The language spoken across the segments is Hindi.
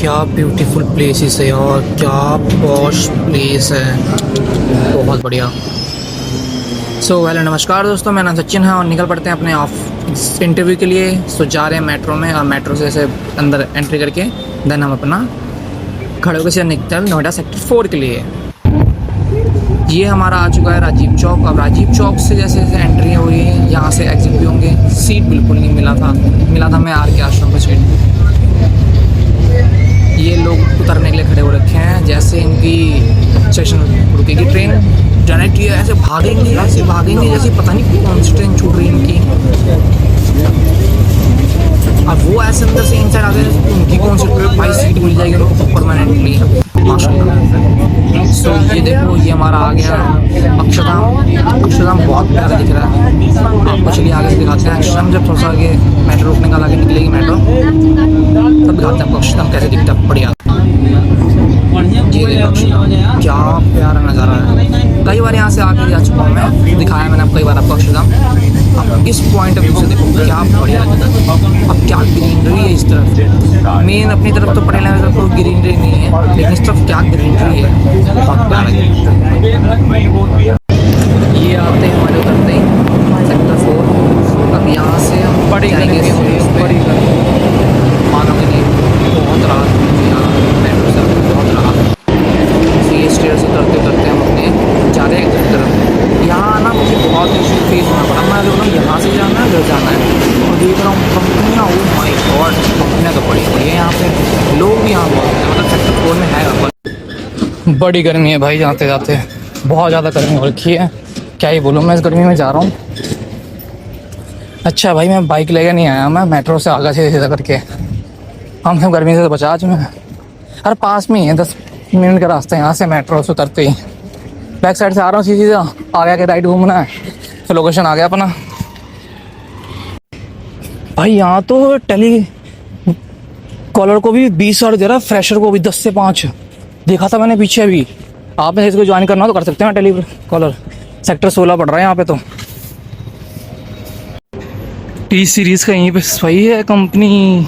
क्या ब्यूटीफुल प्लेसेस है यार, क्या पॉश प्लेस है, बहुत बढ़िया। सो हेलो नमस्कार दोस्तों, मेरा नाम सचिन है और निकल पड़ते हैं अपने ऑफ इंटरव्यू के लिए। सो जा रहे हैं मेट्रो में और मेट्रो से ऐसे अंदर एंट्री करके देन हम अपना खड़े होकर से निकल नोएडा सेक्टर 4 के लिए। ये हमारा आ चुका है राजीव चौक। अब राजीव चौक से जैसे जैसे एंट्री हुई है यहाँ से एग्जिट भी होंगे। सीट बिल्कुल नहीं मिला था मैं आर के आश्रम पर सीट। ये लोग उतरने के लिए खड़े हो रखे हैं, जैसे इनकी स्टेशन रुकेगी ट्रेन डायरेक्ट ये ऐसे भागेंगे जैसे पता नहीं कौन सी ट्रेन छूट रही है इनकी। अब वो ऐसे अंदर से इनसाइड आ गए, उनकी कौन सी ट्रेन भाई सीट मिल जाएगी उनको परमानेंटली माशाल्लाह। सो ये देखो ये हमारा आ गया अक्षरधाम बहुत प्यारा दिख रहा है। आपको चलिए आगे से दिखाते हैं अक्षरधाम। जब थोड़ा सा आगे मेट्रो रुकने का आगे निकलेगी मेट्रो तब दिखाते हैं आपको अक्षरधाम कैसे दिखता है। बढ़िया क्या प्यारा नज़ारा है। कई बार यहाँ से आके जा चुका हूँ मैं, दिखाया मैंने कई बार आपको अक्षरधाम। अब इस पॉइंट ऑफ व्यू से देखो क्या बढ़िया लगता है। अब क्या ग्रीनरी है इस तरफ, मेन अपनी तरफ तो पटेल नगर तरफ ग्रीनरी नहीं है, लेकिन इस तरफ क्या ग्रीनरी है, बहुत प्यारा है। ये आते हैं हमारे उतरते ही सेक्टर 4। अब यहाँ से हम बड़ी जाएंगे मानोगे नहीं, बहुत रात यहाँ मेट्रो से बहुत रात। ये स्टेयर से उतरते हम अपने जा रहे हैं एक तरफ। यहाँ आना मुझे बहुत इशू फेस होना पड़ा। मैं लोग यहाँ से जाना है उधर जाना है और देख रहा हूँ कंपनियाँ, ओ माय गॉड कंपनियाँ तो बड़ी बड़ी है यहाँ पे, लोग भी यहाँ बहुत हैं, मतलब सेक्टर 4 में है यहाँ। बड़ी गर्मी है भाई, जाते जाते बहुत ज़्यादा गर्मी हो रखी है। क्या ही बोलूँ, मैं इस गर्मी में जा रहा हूँ। अच्छा भाई मैं बाइक लेकर नहीं आया, मैं मेट्रो से आगे सीधा करके हम सब गर्मी से बचा आज मैं। अरे पास में ही है 10 मिनट का रास्ता यहाँ से मेट्रो से उतरते ही। बैक साइड से आ रहा हूँ सीधा आगे के राइट घूमना है, तो लोकेशन आ गया अपना। भाई यहाँ तो टेली कॉलर को भी 20,000 दे रहा, फ्रेशर को भी 10 से 5 देखा था मैंने पीछे। अभी आपने इसको ज्वाइन करना हो तो कर सकते हैं टेली कॉलर। सेक्टर 16 पड़ रहा है यहाँ पे। तो टी सीरीज का यहीं पे सही है कंपनी,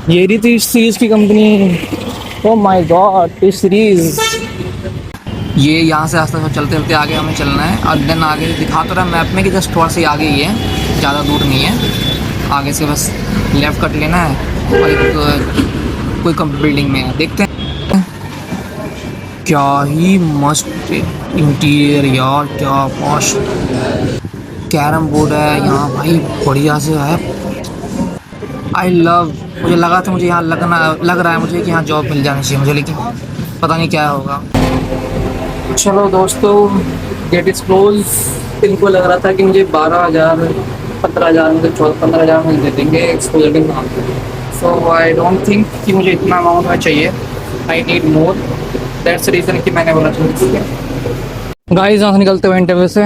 ये रही टी सीरीज की company. Oh my God T series. ये यहाँ से आस्ते आस्ते चलते चलते आगे हमें चलना है और देन आगे दिखा तो रहा है मैप में कि जस्ट थोड़ा सा आगे ही है, ज़्यादा दूर नहीं है। आगे से बस लेफ़्ट कट लेना है और एक कोई बिल्डिंग में है, देखते हैं। क्या ही मस्त इंटीरियर यार, क्या पॉश कैरम बोर्ड है यहाँ भाई, बढ़िया से है। आई लव, मुझे लगा था मुझे यहाँ लग रहा है मुझे कि यहाँ जॉब मिल जानी चाहिए मुझे, लेकिन पता नहीं क्या होगा। चलो दोस्तों गेट इज क्लोज। इनको लग रहा था कि मुझे 12,000 15,000 मतलब 14-15,000 मुझे दे देंगे एक्सपोजर के नाम पे। सो आई डोंट थिंक कि मुझे इतना अमाउंट में चाहिए, I need more. That's reason कि मैंने बोला ठीक है। गाइस यहाँ से निकलते हुए इंटरव्यू से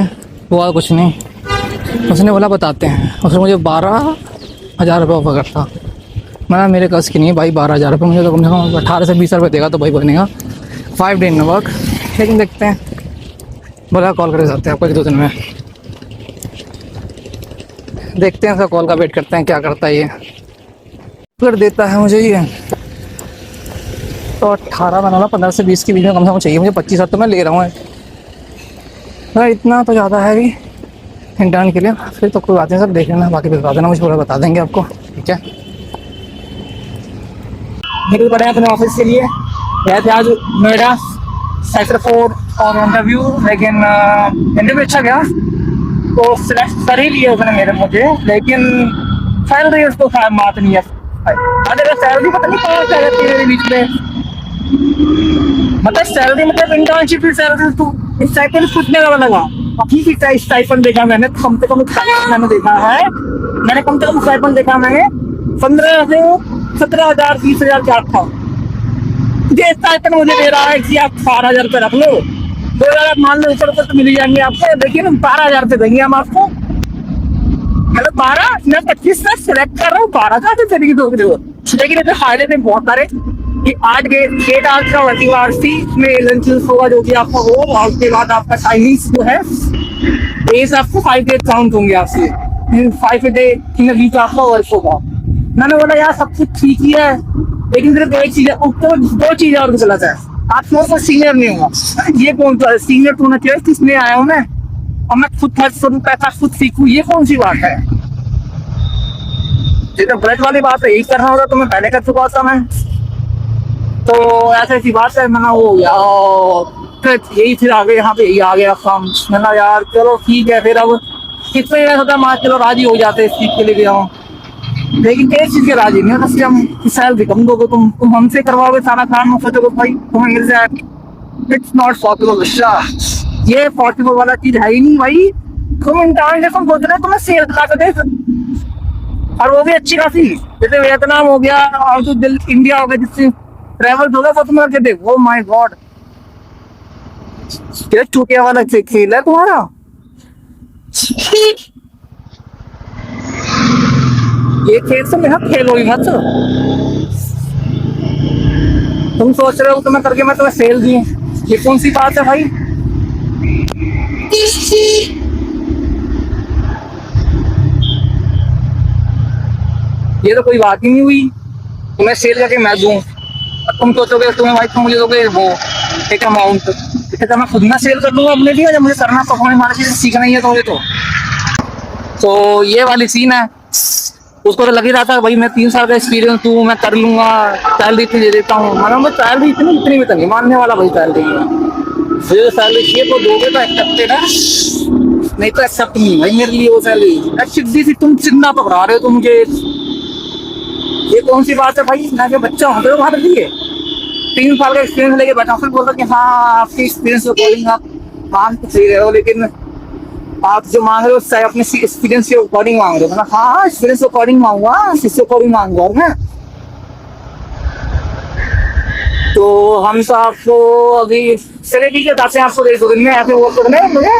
हुआ कुछ नहीं, उसने बोला बताते हैं। उसने मुझे 12,000 रुपये ऑफर करता। मैं मेरे कस की नहीं है भाई 12,000 रुपये, मुझे तो कम से कम 18 से 20 रुपये देगा तो भाई बनेगा 5 डे इन वर्क। लेकिन देखते हैं, बोला कॉल करके जाते हैं आपको 1-2 दिन में। देखते हैं, उसका कॉल का वेट करते हैं क्या करता है ये। अगर देता है मुझे ये तो 18 बनाना 15 से 20 के बीच में कम से कम चाहिए मुझे। 25,000 तो मैं ले रहा हूँ भाई, इतना तो ज़्यादा है अभी इंटर्न के लिए। फिर तो कोई बात नहीं सर, देख लेना, बाकी बता देना मुझे, पूरा बता देंगे आपको, ठीक है। निकल पड़े अपने ऑफिस के लिए। गए थे आज नोएडा सेक्टर 4 और इंटरव्यू, लेकिन इंटरव्यू अच्छा गया तो सिलेक्ट कर ही लिए उसने मुझे, लेकिन सैलरी उसको बात नहीं है। अरे सैलरी पता नहीं कहाँ से रहती है बीच में, मतलब सैलरी मतलब इंटर्नशिप की सैलरी तो स्टाइपेंड पूछने का लगा। ठीक है स्टाइपेंड देखा मैंने, कम से कम मैंने देखा है, मैंने कम से कम स्टाइपेंड देखा मैंने 15 से 17,000 20,000 का था। ये स्टाइपेंड मुझे दे रहा है कि आप 12,000 रुपये रख लो, 2,000 मान लो ऊपर ऊपर तो मिल जाएंगे आपको, लेकिन 12,000 रुपये देंगे हम आपको। मतलब 12 मैं 25 में सिलेक्ट कर रहा हूँ, 12 का तो तरीके दो। लेकिन इसे फायदे थे बहुत सारे कि 8 आवर्स का वर्किंग आवर्स थी, इसमें लंच होगा जो कि आपका हो, और उसके बाद आपका चाइनीज जो है डेज आपको 5 डेज काउंट होंगे आपसे, 5 डे इन वीक आपका वर्क होगा। मैंने बोला यार सब कुछ ठीक ही है, लेकिन सिर्फ एक चीज, ऊपर दो चीजें और गलत है। आप लोगों को सीनियर नहीं होगा, ये कौन सा सीनियर होना चाहिए किसमें आया हूँ मैं, और मैं खुद खर्च करूँ, पैसा खुद सीखूं, ये कौन सी बात है? ये तो गलत वाली बात है, यही करना होगा तो मैं पहले कर चुका था मैं। तो ऐसी ऐसी बात है, मैंने वो यार फिर यही फिर आगे यहाँ पे यही आ गया काम। मैंने यार चलो ठीक है, फिर अब कितने ऐसा होता मान चलो राजी हो जाते इस चीज के लिए गया हूँ, लेकिन किस चीज के राजी नहीं होता, इसलिए हम सैलरी कम दोगे, तुम हमसे करवाओगे सारा काम, सोचोगे भाई तुम्हें मिल जाए, इट्स नॉट पॉसिबल। ये पॉसिबल वाला चीज है ही नहीं भाई। तुम इंटर्न जैसा सोच रहे हो, तुम्हें सेल करा कर दे, और वो भी अच्छी खासी, जैसे वियतनाम हो गया और जो दिल इंडिया हो गया, जिससे ट्रेवल हो गया, वो तुम्हें दे। ओ माय गॉड, ये चूतिया वाला खेल है तुम्हारा। ये खेल से मेरा खेलो ही मत। तुम सोच रहे हो तुम्हें करके मैं तुम्हें सेल दी, ये कौन सी बात है भाई? ये तो कोई बात ही नहीं हुई, तुम्हें सेल करके मैं दूं, तुम सोचोगे तुम्हें भाई तुम मुझे दोगे वो एक अमाउंट, तो मैं खुद ना सेल कर लूंगा अपने लिए, जब मुझे करना परफॉर्मेंस मार्केटिंग सीखना ही है तो ये वाली सीन है। उसको तो लग ही रहा था भाई मैं 3 साल का एक्सपीरियंस हूँ, मैं कर लूंगा, सैलरी इतनी दे देता हूँ। मानो मैं सैलरी इतनी भी तो नहीं मानने वाला भाई, सैलरी मुझे सैलरी चाहिए तो दोगे तो एक्सेप्टेड है, नहीं तो एक्सेप्ट नहीं भाई मेरे लिए वो सैलरी। सीधी सी तुम चिन्ना पकड़ा रहे हो तुम मुझे, ये कौन सी बात है भाई? ना के बच्चा होते हो बाहर लिए 3 साल का एक्सपीरियंस लेके बैठा, फिर बोलता कि हाँ आपके एक्सपीरियंस अकॉर्डिंग आप मांग तो सही रहे हो, लेकिन आप जो मांग रहे हो चाहे अपने एक्सपीरियंस के अकॉर्डिंग मांग रहे हो। मतलब हाँ एक्सपीरियंस के अकॉर्डिंग मांगूंगा, किसके अकॉर्डिंग मांगूंगा मैं? तो हम तो आपको अभी चले ठीक है, जाते हैं आपको 1-2 दिन में ऐसे वो करने मुझे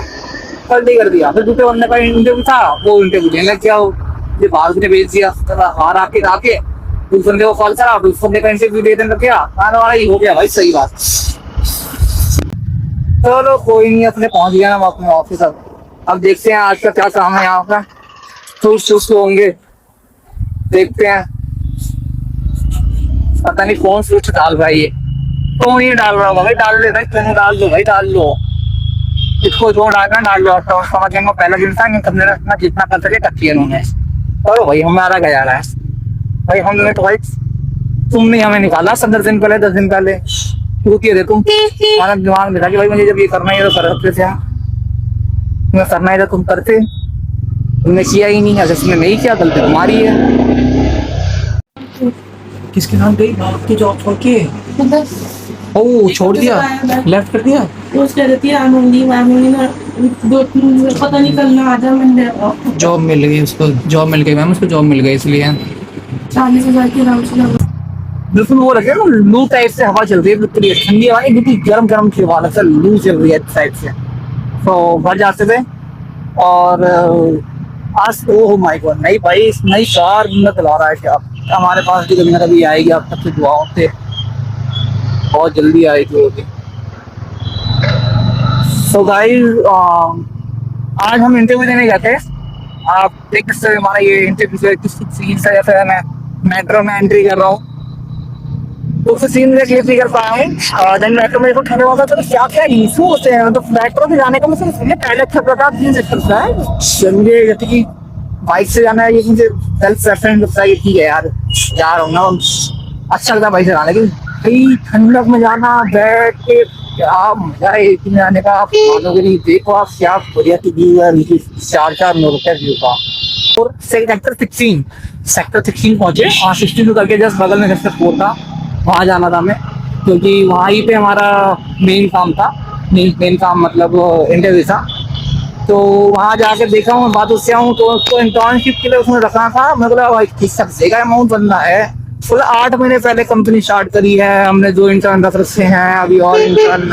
जल्दी कर दिया। फिर दूसरे बंदे का इंटरव्यू था, वो इंटरव्यू लेने क्या हो ये बाहर ने भेज दिया, बाहर आके उस बंदे को कॉल करा, उस बंदे का इंटरव्यू दे देना, क्या खाने वाला ही हो गया भाई। सही बात, चलो कोई नहीं, अपने पहुंच गया ना अपने ऑफिस। अब देखते हैं आज का क्या काम है यहाँ का, तो होंगे देखते हैं। पता नहीं कौन स्विच डाल रहा है ये, कौन ये डाल रहा होगा भाई? डाल ले भाई, तुम डाल दो भाई, डाल लो इसको, जो डालना डाल लो। तो समझ गए पहला दिन था, करने रखना जितना कर सके कच्ची उन्होंने। करो भाई, हमारा गया रहा है भाई, हमने तो भाई तुमने हमें निकाला 15 दिन पहले, 10 दिन पहले शुरू किए थे तुम। हमारा दिमाग में था कि भाई मुझे जब ये करना है तो कर सकते थे, तुम्हें करना है तो तुम करते, तुमने किया ही नहीं। अगर तुमने नहीं किया गलती तुम्हारी है। किसके नाम गई आपकी जॉब छोड़ के? ओह छोड़ दिया, लेफ्ट कर दिया। रोज कह देती है ना 2-3 पता नहीं करना आ जा मैंने। जॉब मिल गई उसको, जॉब मिल गई मैम, उसको जॉब मिल गई इसलिए 40,000 की आराम से लगा। बिल्कुल वो रखे ना लू टाइप से हवा चल रही है, बिल्कुल ठंडी हवा नहीं, बिल्कुल गर्म गर्म की हवा लगता है, लू चल रही है साइड से। तो घर जाते थे और आज ओह माय गॉड, नई भाई नई कार चला रहा है क्या? हमारे पास भी कभी ना कभी आएगी, आप सबसे दुआओं से बहुत जल्दी आएगी होगी। तो गाइस आज हम इंटरव्यू देने गए थे। आप देख सकते हैं हमारा ये इंटरव्यू से किस सीन से, जैसे मैं मेट्रो में एंट्री कर रहा हूँ तो उस सीन में क्लियर नहीं कर पाया हूँ। देन मेट्रो में खड़े होगा तो क्या क्या इशू होते हैं, तो मेट्रो से जाने का मुझे पहले अच्छा लगा, लगता है मुझे जैसे कि बाइक से जाना है, ये मुझे सेल्फ प्रेफरेंस लगता है कि ठीक है यार जा रहा हूँ ना, अच्छा लगता है बाइक से जाना। लेकिन भाई ठंडक में जाना बैठ के क्या मजा है इसमें जाने का, आप मानोगे नहीं। देखो आप क्या बढ़िया की व्यू है, 4-4 रुपए व्यू का। और सेक्टर 16 पहुंचे, और 16 करके जस्ट बगल में सेक्टर 4 था, वहाँ जाना था हमें, क्योंकि वहाँ ही पे हमारा मेन काम था। मेन काम मतलब इंटरव्यू था। तो वहाँ जाकर देखा हूँ, बात उससे आऊँ तो उसको इंटर्नशिप के लिए उसने रखा था। मैं बोला भाई किस सबसे का अमाउंट बनना है, बोला 8 महीने पहले कंपनी स्टार्ट करी है हमने, 2 इंटर्न रख रखे हैं, अभी और इंटर्न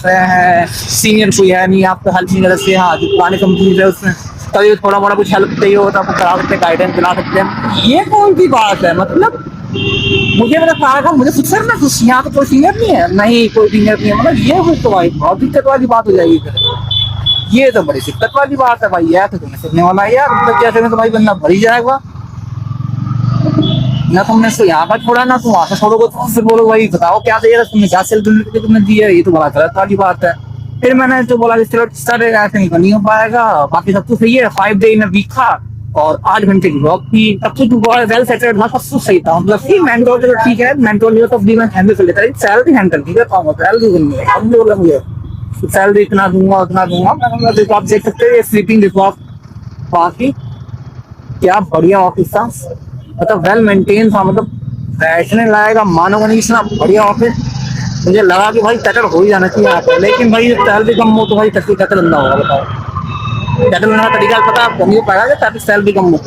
हैं, सीनियर कोई है नहीं, आप तो हेल्प नहीं कर सकते। हाँ जो पुरानी कंपनी है उसमें कभी थोड़ा मोड़ा कुछ हेल्प चाहिए होता है करा सकते, गाइडेंस दिला सकते हैं। ये कौन सी बात है? मतलब मुझे मेरा सारा काम मुझे खुद करना, कुछ यहाँ तो कोई सीनियर नहीं है, नहीं कोई सीनियर नहीं है। मतलब ये हुई तो भाई बहुत दिक्कत वाली बात हो जाएगी फिर, ये तो बड़ी दिक्कत वाली बात है भाई। यार तो तुम्हें सुनने वाला है यार, मतलब जैसे में तो भाई बंदा भर ही जाएगा। ना तुमने इसको यहाँ का छोड़ा ना तुम वहां से छोड़ोगे, तो फिर बोलो भाई बताओ क्या चाहिए तुमने, क्या सेल तुमने दी है, ये तो बड़ा गलत वाली बात है। फिर मैंने तो बोला चलो सर ऐसे नहीं हो पाएगा, बाकी सब कुछ सही है, 5 डे इन अ वीक था और 8 घंटे की जॉब थी, तब तो तू बहुत वेल सेटल्ड था, सब कुछ सही था। मतलब कि मेंटोर तो ठीक है, मेंटोर तो भी मैं हैंडल कर लेता, सैलरी हैंडल नहीं कर पाऊंगा, सैलरी नहीं है। अब बोला मुझे सैलरी इतना दूंगा उतना दूंगा, मैंने देखो आप देख सकते हैं स्लीपिंग देखो आप, बाकी क्या बढ़िया ऑफिस था, मतलब वेल मेंटेन था, मतलब बैठने लायक, मानोगा नहीं इतना बढ़िया ऑफिस। मुझे लगा कि भाई सेटल हो ही जाना चाहिए यहाँ पे, लेकिन भाई सैलरी कम हो तो भाई सेटल ना होगा, बताओ सेटल होने का तरीका पता आपको, नहीं हो पाएगा ताकि सैलरी कम हो।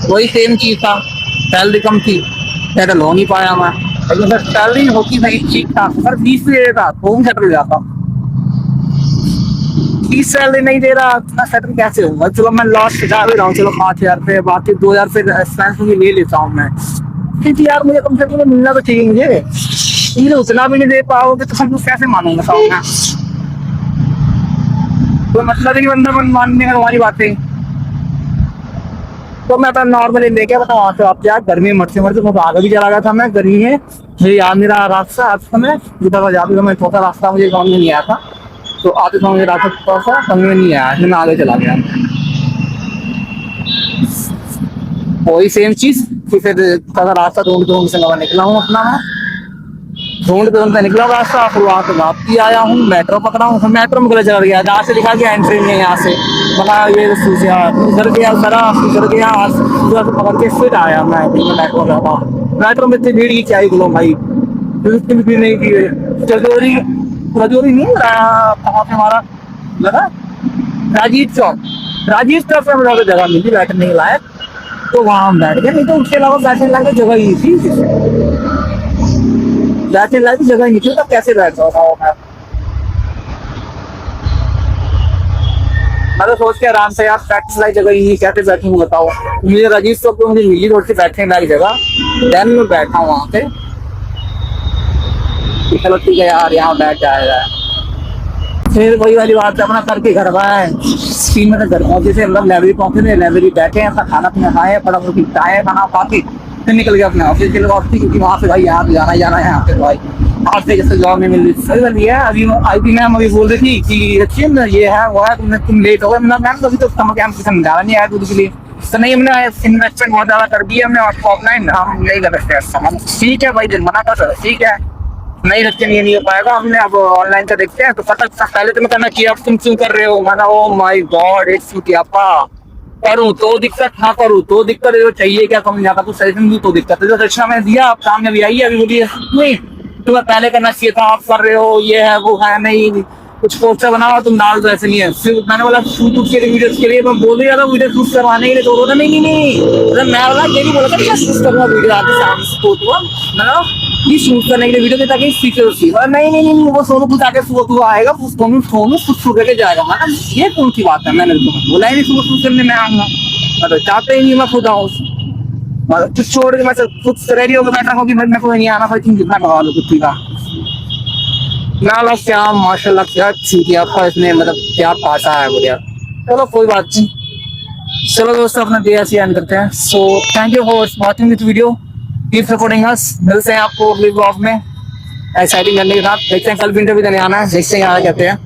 वही सेम चीज था, सैलरी कम थी, सेटल हो नहीं पाया मैं। लेकिन सर सैलरी होती भाई ठीक ठाक, सर 20 दे देता तो भी सेटल हो जाता, 20 सैलरी नहीं दे रहा इतना सेटल कैसे होगा। चलो मैं लॉस जा भी रहा हूँ, चलो 5,000 रुपये, बाकी 2,000 रुपये एक्सपेंस में ले लेता हूँ मैं, क्योंकि यार मुझे कम से कम मिलना तो चाहिए मुझे, ये उतना भी नहीं दे पाओगे तो सब लोग कैसे मानूंगा बताओ मैं। तो मतलब ही बंदा मन मानने का तुम्हारी बातें, तो मैं तो नॉर्मली लेके बताऊँ वहां से आप यार गर्मी मरते मरते बहुत आगे भी चला गया था मैं, गर्मी में मुझे याद नहीं रहा रास्ता आज में, जितना जाते समय छोटा रास्ता मुझे समझ में नहीं आया था, तो आते समय मुझे रास्ता थोड़ा सा समझ में नहीं आया, मैं आगे चला गया। वही सेम चीज फिर थोड़ा रास्ता ढूंढ से निकला हूँ अपना, मैं ढूंढते निकला रास्ता, फिर वहां से वापसी आया हूँ, मेट्रो पकड़ा हूँ, फिर मेट्रो में चला गया, जहाँ से लिखा गया एंट्री नहीं यहाँ से, बना ये उधर गया सरा, उधर गया उधर से पकड़ के फिर आया मैं मेट्रो में। मेट्रो में इतनी भीड़ की क्या ही बोलो भाई, बिल्कुल भी नहीं की, रजौरी रजौरी नहीं कहाँ पे हमारा लगा, राजीव चौक, राजीव चौक से हम जगह मिली बैठने के लायक, तो वहां हम बैठ गए, नहीं तो उसके अलावा बैठने लायक जगह ही थी, बैठने लायक जगह ही नहीं थी, तब कैसे बैठ सकता हूँ मैं तो सोच के आराम से यार प्रैक्टिस लायक जगह ही नहीं, कैसे बैठूंगा बताओ। मुझे राजीव चौक पे मुझे मिली रोड से बैठने लायक जगह, देन मैं बैठा हूँ वहां पे, चलो ठीक है यार यहाँ बैठ जाएगा। फिर वही वाली बात है, अपना करके घर आए 3 मिनट घर पहुंचे से, मतलब लाइब्रेरी पहुंचे थे, लाइब्रेरी बैठे हैं, खाना पीना खाए, बड़ा चाय खाना खा के फिर निकल गया अपने ऑफिस के लिए वापसी, क्योंकि वहां से भाई यहाँ पे जाना है यहाँ पे भाई आज से जैसे जॉब नहीं मिल रही। सही वाली है, अभी आई थी मैम अभी बोल रही थी कि अच्छी ये है वो है, तुम लेट हो गए, मैम अभी तो समझ कैंप समझाना नहीं आया दूध के लिए, तो नहीं हमने इन्वेस्टमेंट बहुत ज्यादा कर दिया हमने आपको ऑफलाइन, हम नहीं कर सकते। ठीक है भाई दिन मना कर, ठीक है नहीं रखते नहीं हो पाएगा, हमने अब ऑनलाइन से देखते हैं। तो पता पहले तो मैं करना किया, अब तुम क्यों कर रहे हो, मैंने ओ माय गॉड इट्स क्या करूँ तो दिक्कत, हाँ करूँ तो दिक्कत है, जो चाहिए क्या समझ आता कुछ सजेशन दूँ तो दिक्कत है, जो दक्षिणा मैंने दिया आप सामने भी आई है, अभी बोलिए नहीं तुम्हें पहले करना चाहिए था, आप कर रहे हो ये है वो है, नहीं कुछ पोस्टर बनाओ तुम डाल दो, ऐसे नहीं है। फिर मैंने बोला शूट के लिए वीडियोस के लिए मैं बोल रहा था, वीडियो शूट करवाने के लिए, तो बोला नहीं नहीं नहीं, मैं बोला ये नहीं बोला था क्या शूट करवा वीडियो आके सामने सपोर्ट हुआ, मैं ये शूट करने के लिए वीडियो ताकि फीचर सी, नहीं नहीं नहीं वो सोनू कुछ आके फोटो आएगा, सोनू कुछ शूट करके जाएगा, मतलब ये कौन सी बात है, मैंने तुम्हें बोला ही नहीं सुबह शूट करने में आऊंगा, मतलब चाहते ही नहीं मैं खुद आऊँ, मतलब कुछ छोड़ के मैं कुछ रेडी होकर बैठा हूँ कि मैं को नहीं आना भाई, तुम कितना करवा लो कुछ का ना क्या माशाल्लाह क्या ठीक है आपका, इसने मतलब क्या पासा है बढ़िया। चलो कोई बात नहीं, चलो दोस्तों अपना डे ऐसे एंड करते हैं। So thank you for watching this video, keep supporting us, मिलते हैं आपको अगले ब्लॉग में एक्साइटिंग करने के साथ, देखते हैं कल भी इंटरव्यू देने आना है, देखते हैं यहाँ कहते हैं।